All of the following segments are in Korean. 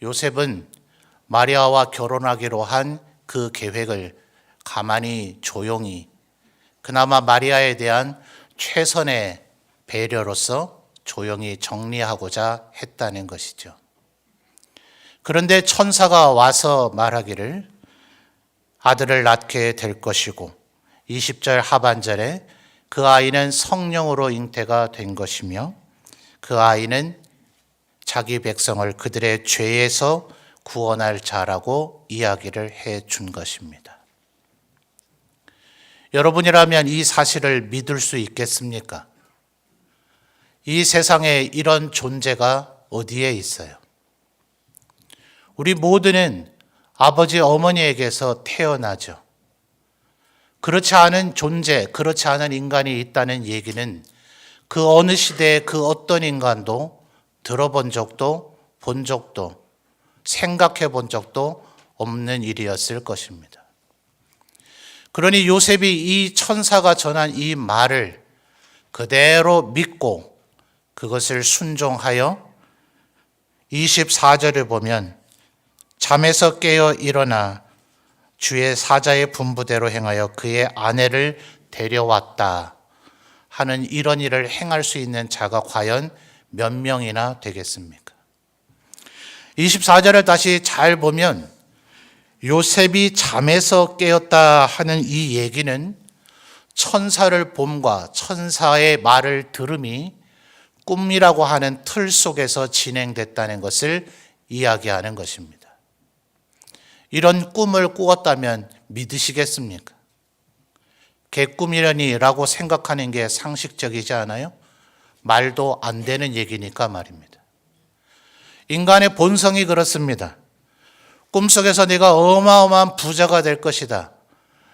요셉은 마리아와 결혼하기로 한 그 계획을 가만히 조용히 그나마 마리아에 대한 최선의 배려로서 조용히 정리하고자 했다는 것이죠. 그런데 천사가 와서 말하기를 아들을 낳게 될 것이고 20절 하반절에 그 아이는 성령으로 잉태가 된 것이며 그 아이는 자기 백성을 그들의 죄에서 구원할 자라고 이야기를 해 준 것입니다. 여러분이라면 이 사실을 믿을 수 있겠습니까? 이 세상에 이런 존재가 어디에 있어요? 우리 모두는 아버지 어머니에게서 태어나죠. 그렇지 않은 존재, 그렇지 않은 인간이 있다는 얘기는 그 어느 시대에 그 어떤 인간도 들어본 적도 본 적도 생각해 본 적도 없는 일이었을 것입니다. 그러니 요셉이 이 천사가 전한 이 말을 그대로 믿고 그것을 순종하여 24절을 보면 잠에서 깨어 일어나 주의 사자의 분부대로 행하여 그의 아내를 데려왔다 하는 이런 일을 행할 수 있는 자가 과연 몇 명이나 되겠습니까? 24절을 다시 잘 보면 요셉이 잠에서 깨었다 하는 이 얘기는 천사를 봄과 천사의 말을 들음이 꿈이라고 하는 틀 속에서 진행됐다는 것을 이야기하는 것입니다. 이런 꿈을 꾸었다면 믿으시겠습니까? 개꿈이라니라고 생각하는 게 상식적이지 않아요? 말도 안 되는 얘기니까 말입니다. 인간의 본성이 그렇습니다. 꿈속에서 내가 어마어마한 부자가 될 것이다.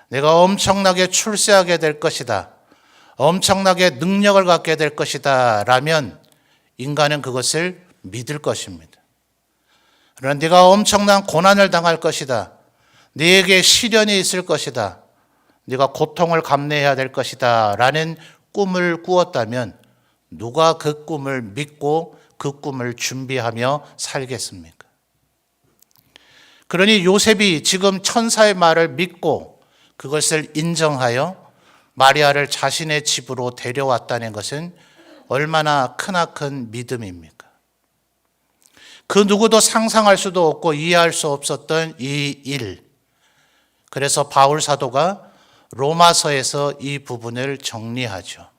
내가 엄청나게 출세하게 될 것이다. 엄청나게 능력을 갖게 될 것이다. 라면 인간은 그것을 믿을 것입니다. 그러나 네가 엄청난 고난을 당할 것이다. 네게 시련이 있을 것이다. 네가 고통을 감내해야 될 것이다. 라는 꿈을 꾸었다면 누가 그 꿈을 믿고 그 꿈을 준비하며 살겠습니까? 그러니 요셉이 지금 천사의 말을 믿고 그것을 인정하여 마리아를 자신의 집으로 데려왔다는 것은 얼마나 크나큰 믿음입니까? 그 누구도 상상할 수도 없고 이해할 수 없었던 이 일. 그래서 바울 사도가 로마서에서 이 부분을 정리하죠.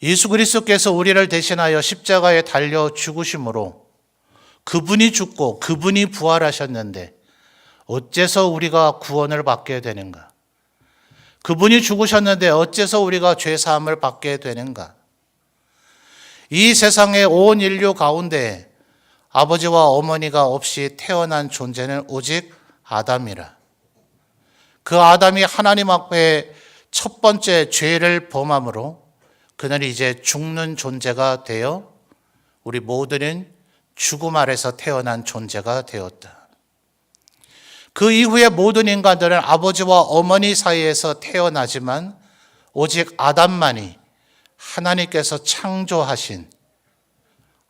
예수 그리스도께서 우리를 대신하여 십자가에 달려 죽으심으로 그분이 죽고 그분이 부활하셨는데 어째서 우리가 구원을 받게 되는가? 그분이 죽으셨는데 어째서 우리가 죄사함을 받게 되는가? 이 세상의 온 인류 가운데 아버지와 어머니가 없이 태어난 존재는 오직 아담이라. 그 아담이 하나님 앞에 첫 번째 죄를 범함으로 그는 이제 죽는 존재가 되어 우리 모두는 죽음 아래서 태어난 존재가 되었다. 그 이후에 모든 인간들은 아버지와 어머니 사이에서 태어나지만 오직 아담만이 하나님께서 창조하신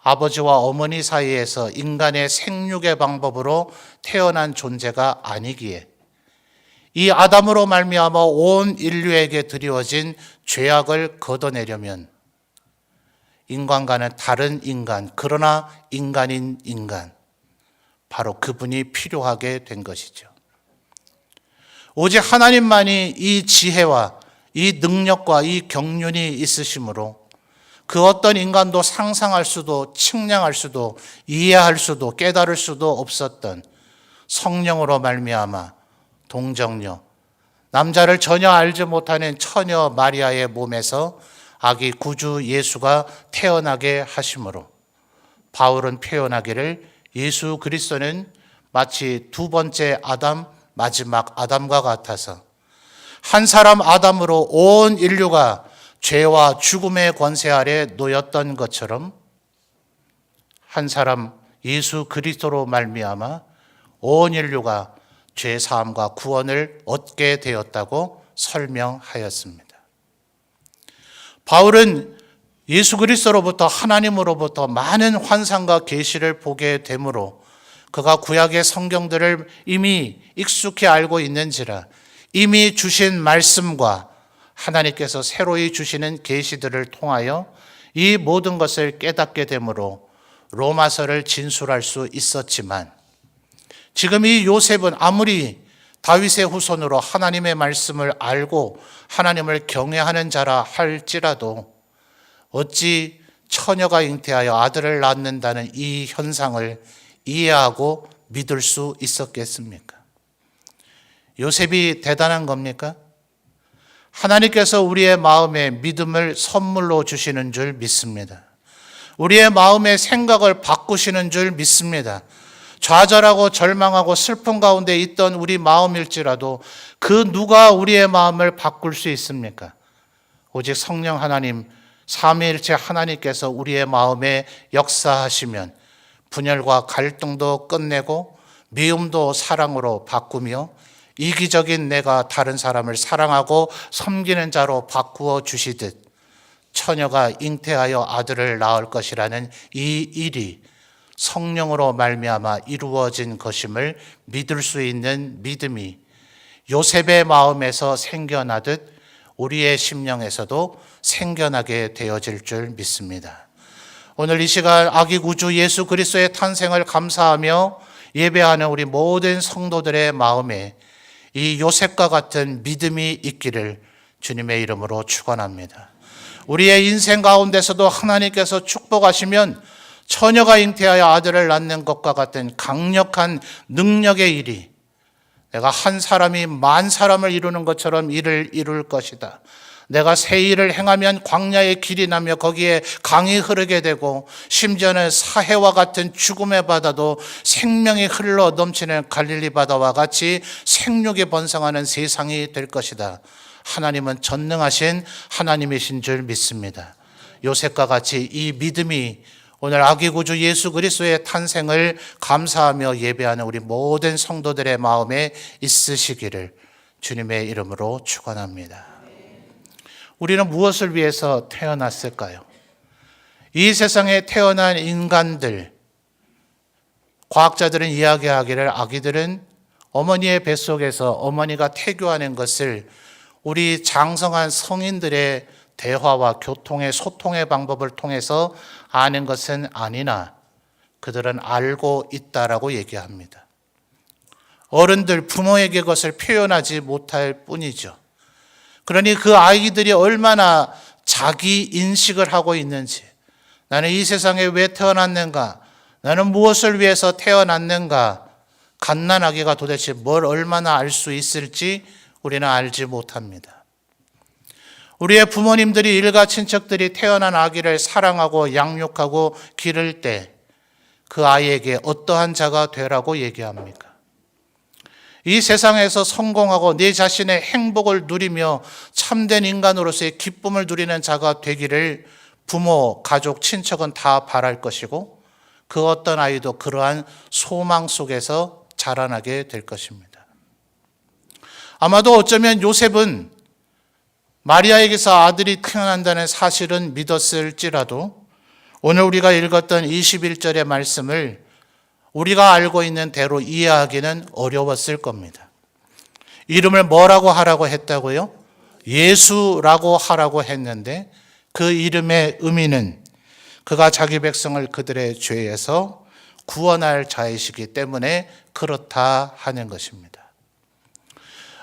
아버지와 어머니 사이에서 인간의 생육의 방법으로 태어난 존재가 아니기에 이 아담으로 말미암아 온 인류에게 드리워진 죄악을 걷어내려면 인간과는 다른 인간, 그러나 인간인 인간, 바로 그분이 필요하게 된 것이죠. 오직 하나님만이 이 지혜와 이 능력과 이 경륜이 있으시므로 그 어떤 인간도 상상할 수도 측량할 수도 이해할 수도 깨달을 수도 없었던 성령으로 말미암아 동정녀, 남자를 전혀 알지 못하는 처녀 마리아의 몸에서 아기 구주 예수가 태어나게 하심으로 바울은 표현하기를 예수 그리스도는 마치 두 번째 아담, 마지막 아담과 같아서 한 사람 아담으로 온 인류가 죄와 죽음의 권세 아래 놓였던 것처럼 한 사람 예수 그리스도로 말미암아 온 인류가 죄 사함과 구원을 얻게 되었다고 설명하였습니다. 바울은 예수 그리스도로부터 하나님으로부터 많은 환상과 계시를 보게 되므로 그가 구약의 성경들을 이미 익숙히 알고 있는지라 이미 주신 말씀과 하나님께서 새로이 주시는 계시들을 통하여 이 모든 것을 깨닫게 되므로 로마서를 진술할 수 있었지만 지금 이 요셉은 아무리 다윗의 후손으로 하나님의 말씀을 알고 하나님을 경외하는 자라 할지라도 어찌 처녀가 잉태하여 아들을 낳는다는 이 현상을 이해하고 믿을 수 있었겠습니까? 요셉이 대단한 겁니까? 하나님께서 우리의 마음에 믿음을 선물로 주시는 줄 믿습니다. 우리의 마음의 생각을 바꾸시는 줄 믿습니다. 좌절하고 절망하고 슬픔 가운데 있던 우리 마음일지라도 그 누가 우리의 마음을 바꿀 수 있습니까? 오직 성령 하나님, 삼위일체 하나님께서 우리의 마음에 역사하시면 분열과 갈등도 끝내고 미움도 사랑으로 바꾸며 이기적인 내가 다른 사람을 사랑하고 섬기는 자로 바꾸어 주시듯 처녀가 잉태하여 아들을 낳을 것이라는 이 일이 성령으로 말미암아 이루어진 것임을 믿을 수 있는 믿음이 요셉의 마음에서 생겨나듯 우리의 심령에서도 생겨나게 되어질 줄 믿습니다. 오늘 이 시간 아기 구주 예수 그리스도의 탄생을 감사하며 예배하는 우리 모든 성도들의 마음에 이 요셉과 같은 믿음이 있기를 주님의 이름으로 축원합니다. 우리의 인생 가운데서도 하나님께서 축복하시면 처녀가 잉태하여 아들을 낳는 것과 같은 강력한 능력의 일이 내가 한 사람이 만 사람을 이루는 것처럼 일을 이룰 것이다. 내가 새 일을 행하면 광야의 길이 나며 거기에 강이 흐르게 되고 심지어는 사해와 같은 죽음의 바다도 생명이 흘러 넘치는 갈릴리 바다와 같이 생육이 번성하는 세상이 될 것이다. 하나님은 전능하신 하나님이신 줄 믿습니다. 요셉과 같이 이 믿음이 오늘 아기 구주 예수 그리스도의 탄생을 감사하며 예배하는 우리 모든 성도들의 마음에 있으시기를 주님의 이름으로 축원합니다. 우리는 무엇을 위해서 태어났을까요? 이 세상에 태어난 인간들, 과학자들은 이야기하기를 아기들은 어머니의 뱃속에서 어머니가 태교하는 것을 우리 장성한 성인들의 대화와 교통의 소통의 방법을 통해서 아는 것은 아니나 그들은 알고 있다라고 얘기합니다. 어른들, 부모에게 그것을 표현하지 못할 뿐이죠. 그러니 그 아이들이 얼마나 자기 인식을 하고 있는지, 나는 이 세상에 왜 태어났는가, 나는 무엇을 위해서 태어났는가, 갓난아기가 도대체 뭘 얼마나 알 수 있을지 우리는 알지 못합니다. 우리의 부모님들이 일가 친척들이 태어난 아기를 사랑하고 양육하고 기를 때 그 아이에게 어떠한 자가 되라고 얘기합니까? 이 세상에서 성공하고 내 자신의 행복을 누리며 참된 인간으로서의 기쁨을 누리는 자가 되기를 부모, 가족, 친척은 다 바랄 것이고 그 어떤 아이도 그러한 소망 속에서 자라나게 될 것입니다. 아마도 어쩌면 요셉은 마리아에게서 아들이 태어난다는 사실은 믿었을지라도 오늘 우리가 읽었던 21절의 말씀을 우리가 알고 있는 대로 이해하기는 어려웠을 겁니다. 이름을 뭐라고 하라고 했다고요? 예수라고 하라고 했는데 그 이름의 의미는 그가 자기 백성을 그들의 죄에서 구원할 자이시기 때문에 그렇다 하는 것입니다.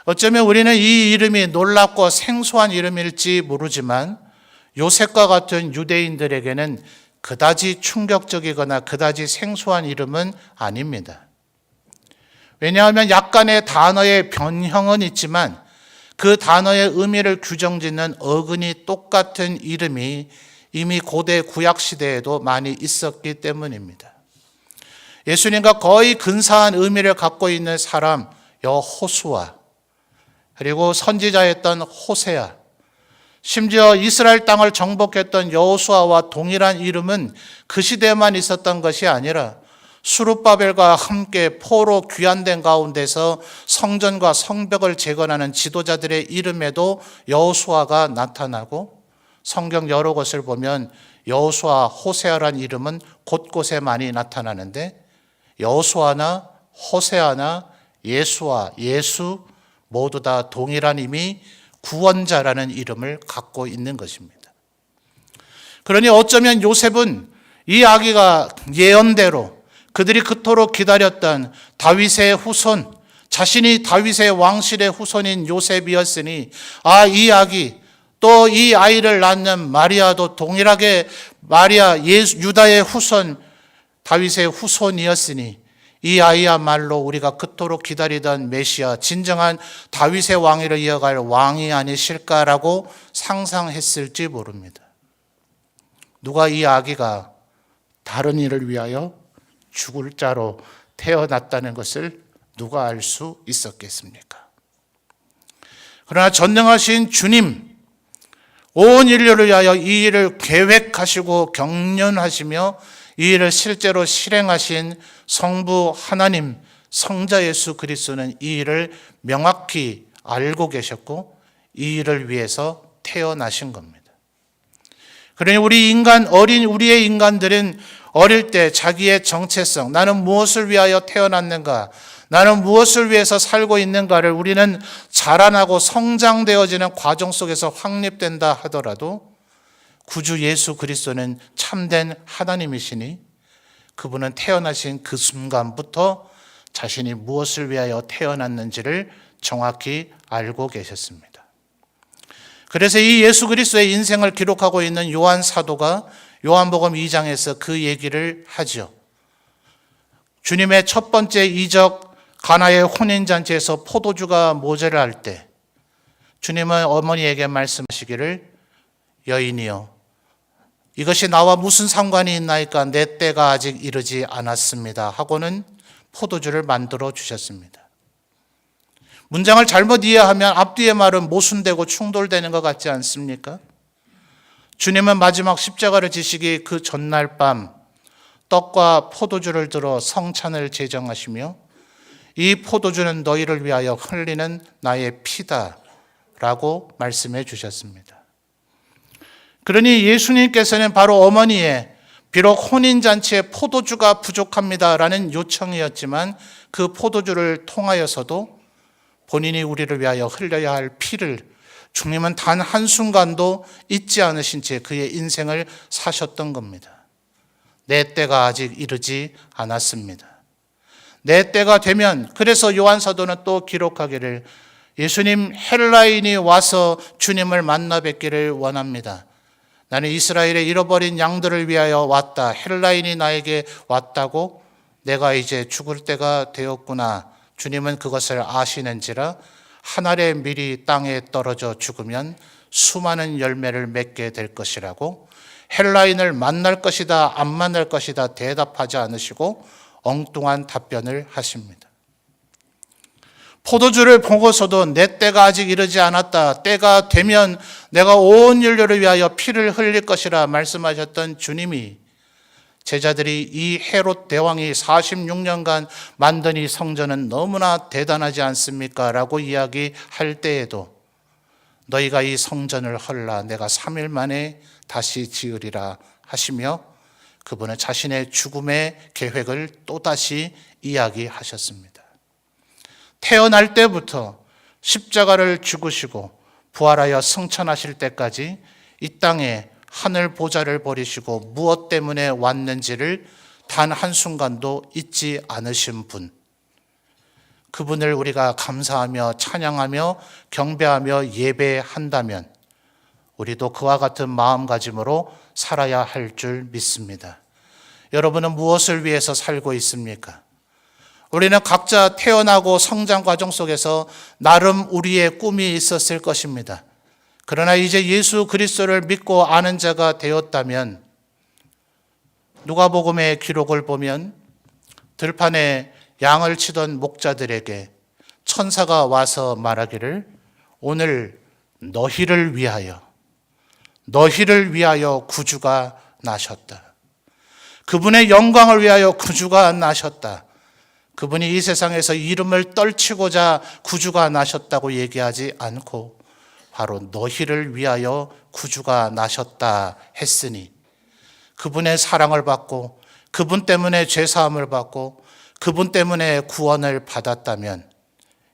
어쩌면 우리는 이 이름이 놀랍고 생소한 이름일지 모르지만 요셉과 같은 유대인들에게는 그다지 충격적이거나 그다지 생소한 이름은 아닙니다. 왜냐하면 약간의 단어의 변형은 있지만 그 단어의 의미를 규정짓는 어근이 똑같은 이름이 이미 고대 구약 시대에도 많이 있었기 때문입니다. 예수님과 거의 근사한 의미를 갖고 있는 사람 여호수아, 그리고 선지자였던 호세아, 심지어 이스라엘 땅을 정복했던 여호수아와 동일한 이름은 그 시대에만 있었던 것이 아니라 수룹바벨과 함께 포로 귀환된 가운데서 성전과 성벽을 재건하는 지도자들의 이름에도 여호수아가 나타나고 성경 여러 곳을 보면 여호수아, 호세아란 이름은 곳곳에 많이 나타나는데 여호수아나 호세아나 예수아, 예수 모두 다 동일한 의미 구원자라는 이름을 갖고 있는 것입니다. 그러니 어쩌면 요셉은 이 아기가 예언대로 그들이 그토록 기다렸던 다윗의 후손, 자신이 다윗의 왕실의 후손인 요셉이었으니 이 아기 또 이 아이를 낳는 마리아도 동일하게 마리아 유다의 후손 다윗의 후손이었으니 이 아이야말로 우리가 그토록 기다리던 메시아 진정한 다윗의 왕위를 이어갈 왕이 아니실까라고 상상했을지 모릅니다. 누가 이 아기가 다른 일을 위하여 죽을 자로 태어났다는 것을 누가 알 수 있었겠습니까? 그러나 전능하신 주님, 온 인류를 위하여 이 일을 계획하시고 경륜하시며 이 일을 실제로 실행하신 성부 하나님, 성자 예수 그리스도는 이 일을 명확히 알고 계셨고 이 일을 위해서 태어나신 겁니다. 그러니 우리의 인간들은 어릴 때 자기의 정체성, 나는 무엇을 위하여 태어났는가, 나는 무엇을 위해서 살고 있는가를 우리는 자라나고 성장되어지는 과정 속에서 확립된다 하더라도 구주 예수 그리스도는 참된 하나님이시니 그분은 태어나신 그 순간부터 자신이 무엇을 위하여 태어났는지를 정확히 알고 계셨습니다. 그래서 이 예수 그리스도의 인생을 기록하고 있는 요한 사도가 요한복음 2장에서 그 얘기를 하죠. 주님의 첫 번째 이적 가나의 혼인잔치에서 포도주가 모자랄 때 주님은 어머니에게 말씀하시기를 여인이여 이것이 나와 무슨 상관이 있나이까 내 때가 아직 이르지 않았습니다 하고는 포도주를 만들어 주셨습니다. 문장을 잘못 이해하면 앞뒤의 말은 모순되고 충돌되는 것 같지 않습니까? 주님은 마지막 십자가를 지시기 그 전날 밤 떡과 포도주를 들어 성찬을 제정하시며 이 포도주는 너희를 위하여 흘리는 나의 피다 라고 말씀해 주셨습니다. 그러니 예수님께서는 바로 어머니의 비록 혼인잔치에 포도주가 부족합니다 라는 요청이었지만 그 포도주를 통하여서도 본인이 우리를 위하여 흘려야 할 피를 주님은 단 한순간도 잊지 않으신 채 그의 인생을 사셨던 겁니다. 내 때가 아직 이르지 않았습니다. 내 때가 되면, 그래서 요한 사도는 또 기록하기를 예수님 헬라인이 와서 주님을 만나 뵙기를 원합니다. 나는 이스라엘의 잃어버린 양들을 위하여 왔다. 헬라인이 나에게 왔다고 내가 이제 죽을 때가 되었구나. 주님은 그것을 아시는지라 한 알의 밀이 땅에 떨어져 죽으면 수많은 열매를 맺게 될 것이라고 헬라인을 만날 것이다 안 만날 것이다 대답하지 않으시고 엉뚱한 답변을 하십니다. 포도주를 보고서도 내 때가 아직 이르지 않았다. 때가 되면 내가 온 인류를 위하여 피를 흘릴 것이라 말씀하셨던 주님이 제자들이 이 헤롯 대왕이 46년간 만든 이 성전은 너무나 대단하지 않습니까? 라고 이야기할 때에도 너희가 이 성전을 헐라 내가 3일 만에 다시 지으리라 하시며 그분은 자신의 죽음의 계획을 또다시 이야기하셨습니다. 태어날 때부터 십자가를 죽으시고 부활하여 승천하실 때까지 이 땅에 하늘 보좌를 버리시고 무엇 때문에 왔는지를 단 한순간도 잊지 않으신 분, 그분을 우리가 감사하며 찬양하며 경배하며 예배한다면 우리도 그와 같은 마음가짐으로 살아야 할 줄 믿습니다. 여러분은 무엇을 위해서 살고 있습니까? 우리는 각자 태어나고 성장 과정 속에서 나름 우리의 꿈이 있었을 것입니다. 그러나 이제 예수 그리스도를 믿고 아는 자가 되었다면 누가복음의 기록을 보면 들판에 양을 치던 목자들에게 천사가 와서 말하기를 오늘 너희를 위하여 구주가 나셨다. 그분의 영광을 위하여 구주가 나셨다. 그분이 이 세상에서 이름을 떨치고자 구주가 나셨다고 얘기하지 않고 바로 너희를 위하여 구주가 나셨다 했으니 그분의 사랑을 받고 그분 때문에 죄사함을 받고 그분 때문에 구원을 받았다면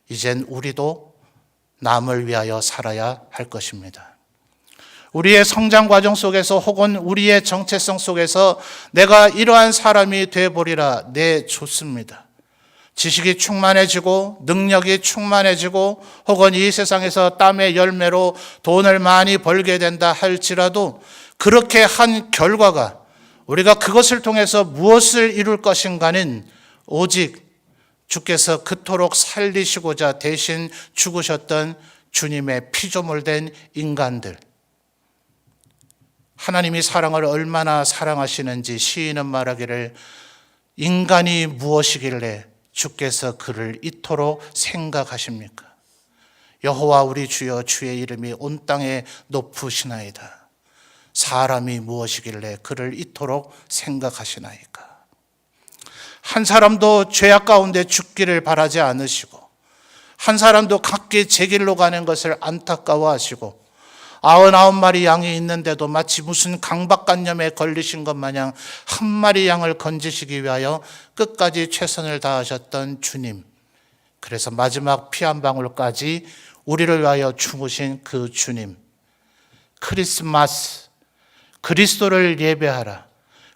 이젠 우리도 남을 위하여 살아야 할 것입니다. 우리의 성장 과정 속에서 혹은 우리의 정체성 속에서 내가 이러한 사람이 되어보리라. 네, 좋습니다. 지식이 충만해지고 능력이 충만해지고 혹은 이 세상에서 땀의 열매로 돈을 많이 벌게 된다 할지라도 그렇게 한 결과가 우리가 그것을 통해서 무엇을 이룰 것인가는 오직 주께서 그토록 살리시고자 대신 죽으셨던 주님의 피조물된 인간들, 하나님이 사랑을 얼마나 사랑하시는지 시인은 말하기를 인간이 무엇이길래 주께서 그를 이토록 생각하십니까? 여호와 우리 주여 주의 이름이 온 땅에 높으시나이다. 사람이 무엇이길래 그를 이토록 생각하시나이까? 한 사람도 죄악 가운데 죽기를 바라지 않으시고 한 사람도 각기 제 길로 가는 것을 안타까워하시고 99마리 양이 있는데도 마치 무슨 강박관념에 걸리신 것 마냥 한 마리 양을 건지시기 위하여 끝까지 최선을 다하셨던 주님, 그래서 마지막 피 한 방울까지 우리를 위하여 죽으신 그 주님, 크리스마스, 그리스도를 예배하라,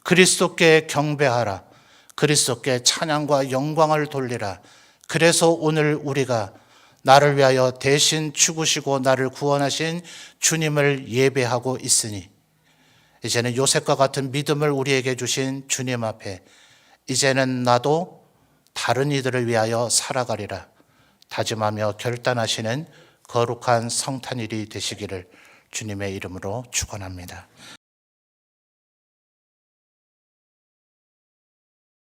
그리스도께 경배하라, 그리스도께 찬양과 영광을 돌리라. 그래서 오늘 우리가 나를 위하여 대신 죽으시고 나를 구원하신 주님을 예배하고 있으니 이제는 요셉과 같은 믿음을 우리에게 주신 주님 앞에 이제는 나도 다른 이들을 위하여 살아가리라 다짐하며 결단하시는 거룩한 성탄일이 되시기를 주님의 이름으로 축원합니다.